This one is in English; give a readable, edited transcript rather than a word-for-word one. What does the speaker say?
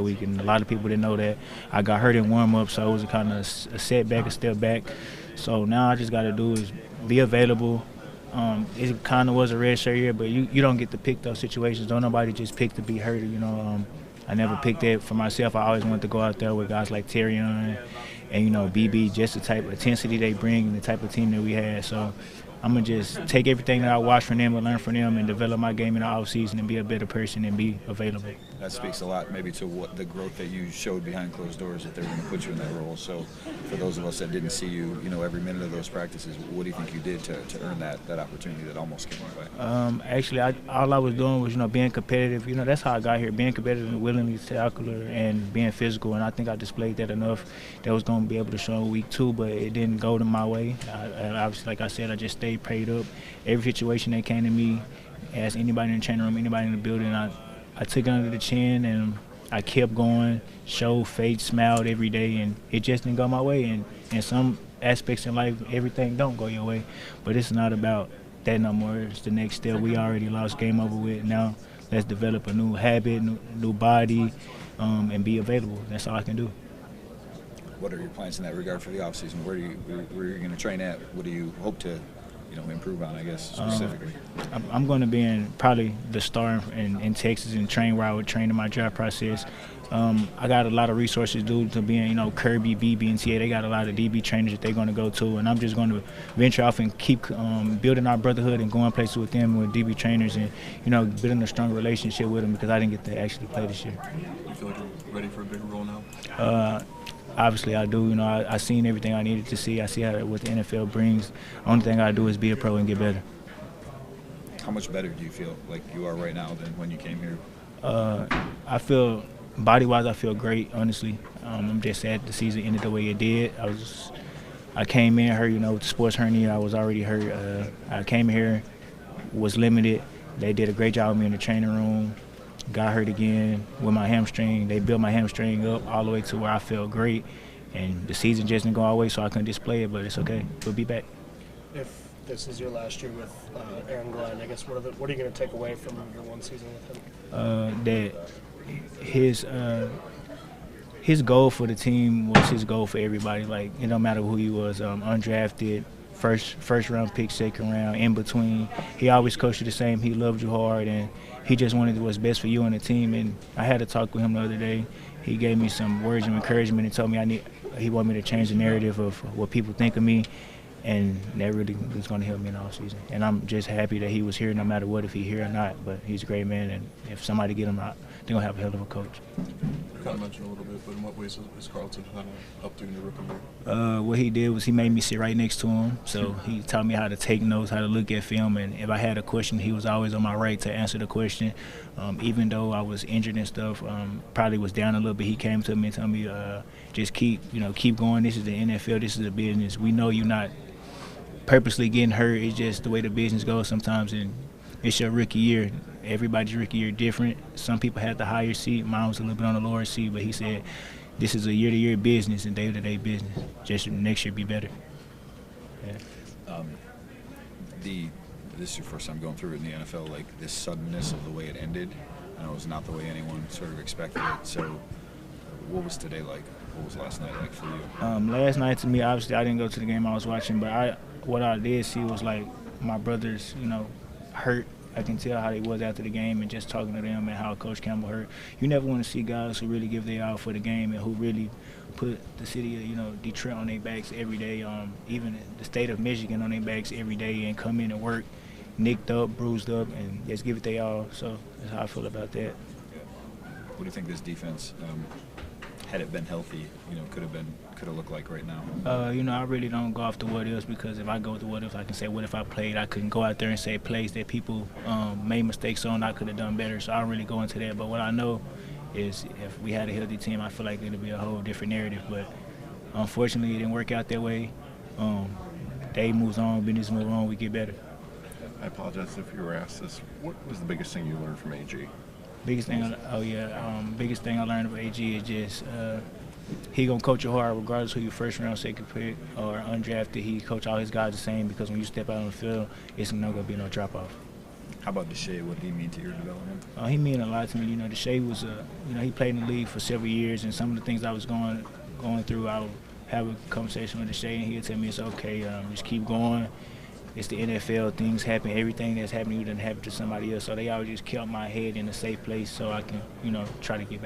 week, and a lot of people didn't know that. I got hurt in warm-up, so it was a kind of a setback, a step back. So now I just got to do is be available. It kind of was a red shirt year, but you don't get to pick those situations. Don't nobody just pick to be hurt, I never picked that for myself. I always wanted to go out there with guys like Terrion and, BB, just the type of intensity they bring and the type of team that we had. So I'm going to just take everything that I watch from them and learn from them and develop my game in the offseason and be a better person and be available. That speaks a lot maybe to what the growth that you showed behind closed doors, that they were going to put you in that role. So for those of us that didn't see you, every minute of those practices, what do you think you did to earn that opportunity that almost came your way? Actually, all I was doing was, being competitive. That's how I got here, being competitive and willingly tackler and being physical. And I think I displayed that enough that I was going to be able to show in week 2, but it didn't go to my way. Obviously, like I said, I just stayed prayed up. Every situation that came to me, as anybody in the training room, anybody in the building, I took it under the chin and I kept going, showed faith, smiled every day, and it just didn't go my way. And in some aspects in life, everything don't go your way, but it's not about that no more. It's the next step. We already lost, game over with. Now let's develop a new habit, new body, and be available. That's all I can do. What are your plans in that regard for the offseason? Where are you going to train at? What do you hope to improve on, I guess, specifically? I'm going to be in probably the star in Texas and train where I would train in my draft process. I got a lot of resources due to being, Kirby, BB, and TA. They got a lot of DB trainers that they're going to go to, and I'm just going to venture off and keep building our brotherhood and going places with them, with DB trainers, and, building a strong relationship with them because I didn't get to actually play this year. You feel like you're ready for a bigger role now? Obviously, I do. I seen everything I needed to see. I see what the NFL brings. The only thing I do is be a pro and get better. How much better do you feel like you are right now than when you came here? I feel, body-wise, I feel great, honestly. I'm just sad the season ended the way it did. I came in hurt, with the sports hernia. I was already hurt. I came here, was limited. They did a great job with me in the training room. Got hurt again with my hamstring. They built my hamstring up all the way to where I felt great, and the season just didn't go our way, so I couldn't display it, but it's okay. We'll be back. If this is your last year with Aaron Glenn, I guess what are you going to take away from your one season with him? That his goal for the team was his goal for everybody. Like, it don't matter who he was, undrafted, first round pick, second round, in between. He always coached you the same. He loved you hard, and he just wanted what's best for you and the team. And I had a talk with him the other day. He gave me some words of encouragement and told me he wanted me to change the narrative of what people think of me, and that really was going to help me in the offseason. And I'm just happy that he was here, no matter what, if he's here or not. But he's a great man, and if somebody get him out, they're going to have a hell of a coach. You kind of mentioned a little bit, but in what ways is Carlton kind of up doing the rookie year? What he did was he made me sit right next to him. So he taught me how to take notes, how to look at film, and if I had a question, he was always on my right to answer the question. Even though I was injured and stuff, probably was down a little bit, he came to me and told me, just keep going. This is the NFL. This is the business. We know you're not purposely getting hurt. It's just the way the business goes sometimes, and it's your rookie year. Everybody's rookie year different. Some people had the higher seat. Mine was a little bit on the lower seat, but he said this is a year-to-year business and day-to-day business. Just next year be better. Yeah. This is your first time going through it in the NFL, like this suddenness of the way it ended. I know it was not the way anyone sort of expected it. So what was today like? What was last night like for you? Last night to me, obviously I didn't go to the game I was watching, but what I did see was like my brothers, hurt. I can tell how they was after the game and just talking to them and how Coach Campbell hurt. You never want to see guys who really give their all for the game and who really put the city of, Detroit on their backs every day, even the state of Michigan on their backs every day, and come in and work nicked up, bruised up, and just give it their all. So that's how I feel about that. What do you think this defense, had it been healthy, could have looked like right now? I really don't go off the what ifs, because if I go with the what ifs, I can say what if I played. I couldn't go out there and say plays that people made mistakes on, I could have done better. So I don't really go into that. But what I know is if we had a healthy team, I feel like it would be a whole different narrative. But unfortunately, it didn't work out that way. Day moves on, business moves on, we get better. I apologize if you were asked this. What was the biggest thing you learned from AG? Biggest thing I learned about AG is just he gonna coach you hard regardless who you first round, second pick, or undrafted. He coach all his guys the same, because when you step out on the field, it's not gonna be no drop off. How about Deshae? What did he mean to your development? He mean a lot to me. You know, Deshae was he played in the league for several years, and some of the things I was going through, I would have a conversation with Deshae, and he'd tell me it's okay, just keep going. It's the NFL. Things happen. Everything that's happening to you doesn't happen to somebody else. So they always just kept my head in a safe place so I can, try to get back.